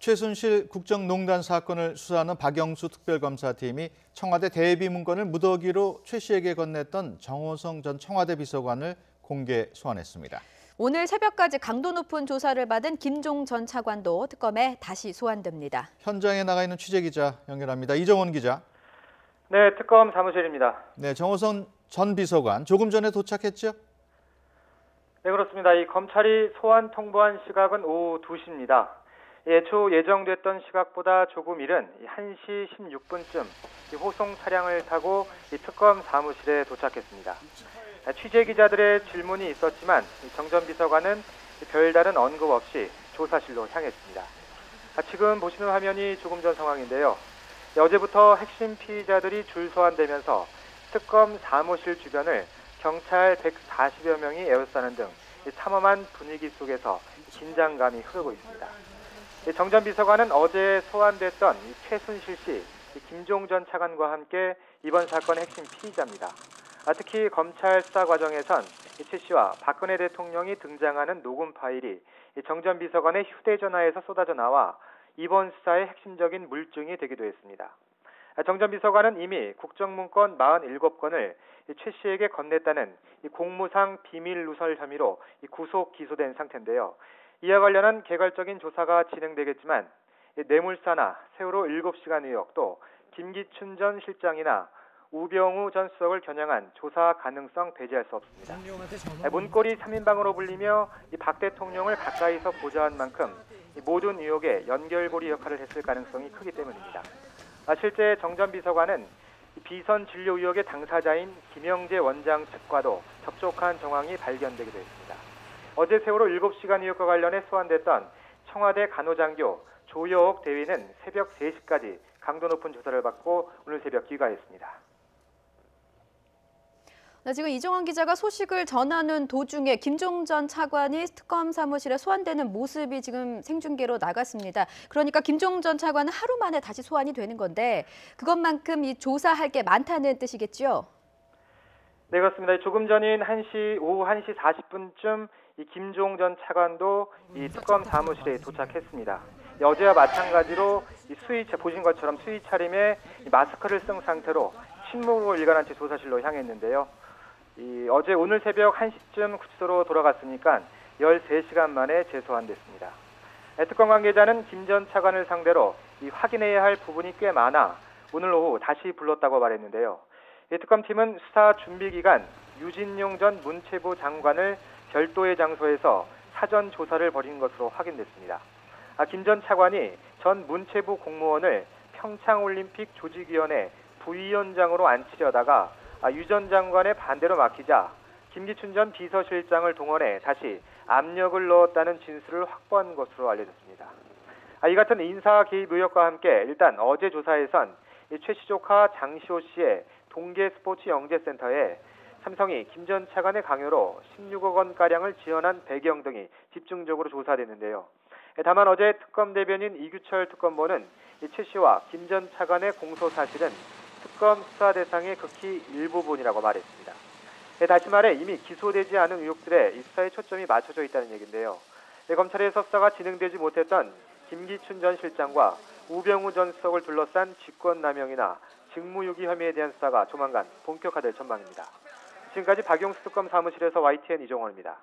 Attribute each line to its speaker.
Speaker 1: 최순실 국정농단 사건을 수사하는 박영수 특별검사팀이 청와대 대비 문건을 무더기로 최 씨에게 건넸던 정호성 전 청와대 비서관을 공개 소환했습니다.
Speaker 2: 오늘 새벽까지 강도 높은 조사를 받은 김종 전 차관도 특검에 다시 소환됩니다.
Speaker 1: 현장에 나가 있는 취재기자 연결합니다. 이정원 기자.
Speaker 3: 네, 특검 사무실입니다.
Speaker 1: 네, 정호성 전 비서관 조금 전에 도착했죠?
Speaker 3: 네, 그렇습니다. 이 검찰이 소환 통보한 시각은 오후 2시입니다. 애초 예정됐던 시각보다 조금 이른 1시 16분쯤 호송 차량을 타고 특검 사무실에 도착했습니다. 취재 기자들의 질문이 있었지만 정 전 비서관은 별다른 언급 없이 조사실로 향했습니다. 지금 보시는 화면이 조금 전 상황인데요. 어제부터 핵심 피의자들이 줄 소환되면서 특검 사무실 주변을 경찰 140여 명이 에워싸는 등 참엄한 분위기 속에서 긴장감이 흐르고 있습니다. 정 전 비서관은 어제 소환됐던 최순실 씨, 김종 전 차관과 함께 이번 사건의 핵심 피의자입니다. 특히 검찰 수사 과정에선 최 씨와 박근혜 대통령이 등장하는 녹음 파일이 정 전 비서관의 휴대전화에서 쏟아져 나와 이번 수사의 핵심적인 물증이 되기도 했습니다. 정 전 비서관은 이미 국정문건 47건을 최 씨에게 건넸다는 공무상 비밀 누설 혐의로 구속 기소된 상태인데요. 이와 관련한 개괄적인 조사가 진행되겠지만 뇌물사나 세월호 7시간 의혹 또 김기춘 전 실장이나 우병우 전 수석을 겨냥한 조사 가능성 배제할 수 없습니다. 문고리 3인방으로 불리며 박 대통령을 가까이서 보좌한 만큼 모든 의혹에 연결고리 역할을 했을 가능성이 크기 때문입니다. 실제 정 전 비서관은 비선 진료 의혹의 당사자인 김영재 원장 측과도 접촉한 정황이 발견되기도 했습니다. 어제 세월호 7시간 의혹과 관련해 소환됐던 청와대 간호장교 조여옥 대위는 새벽 3시까지 강도 높은 조사를 받고 오늘 새벽 귀가했습니다.
Speaker 2: 지금 이정원 기자가 소식을 전하는 도중에 김종 전 차관이 특검 사무실에 소환되는 모습이 지금 생중계로 나갔습니다. 그러니까 김종 전 차관은 하루 만에 다시 소환이 되는 건데 그것만큼 이 조사할 게 많다는 뜻이겠죠?
Speaker 3: 네, 그렇습니다. 조금 전인 오후 1시 40분쯤 이 김종 전 차관도 이 특검 사무실에 도착했습니다. 어제와 마찬가지로 보신 것처럼 수의 차림에 마스크를 쓴 상태로 침묵으로 일관한 채 조사실로 향했는데요. 어제 오늘 새벽 1시쯤 구치소로 돌아갔으니까 13시간 만에 재소환됐습니다. 특검 관계자는 김 전 차관을 상대로 확인해야 할 부분이 꽤 많아 오늘 오후 다시 불렀다고 말했는데요. 특검팀은 수사 준비 기간 유진용 전 문체부 장관을 별도의 장소에서 사전 조사를 벌인 것으로 확인됐습니다. 김 전 차관이 전 문체부 공무원을 평창올림픽 조직위원회 부위원장으로 앉히려다가 유 전 장관의 반대로 막히자 김기춘 전 비서실장을 동원해 다시 압력을 넣었다는 진술을 확보한 것으로 알려졌습니다. 이 같은 인사 개입 의혹과 함께 일단 어제 조사에선 최 씨 조카 장시호 씨의 동계 스포츠 영재센터에 삼성이 김 전 차관의 강요로 16억 원가량을 지원한 배경 등이 집중적으로 조사됐는데요. 다만 어제 특검 대변인 이규철 특검보는 최 씨와 김 전 차관의 공소 사실은 특검 수사 대상의 극히 일부분이라고 말했습니다. 다시 말해 이미 기소되지 않은 의혹들에 이 수사의 초점이 맞춰져 있다는 얘기인데요. 검찰에서 수사가 진행되지 못했던 김기춘 전 실장과 우병우 전 수석을 둘러싼 직권남용이나 직무유기 혐의에 대한 수사가 조만간 본격화될 전망입니다. 지금까지 박용수 특검 사무실에서 YTN 이정원입니다.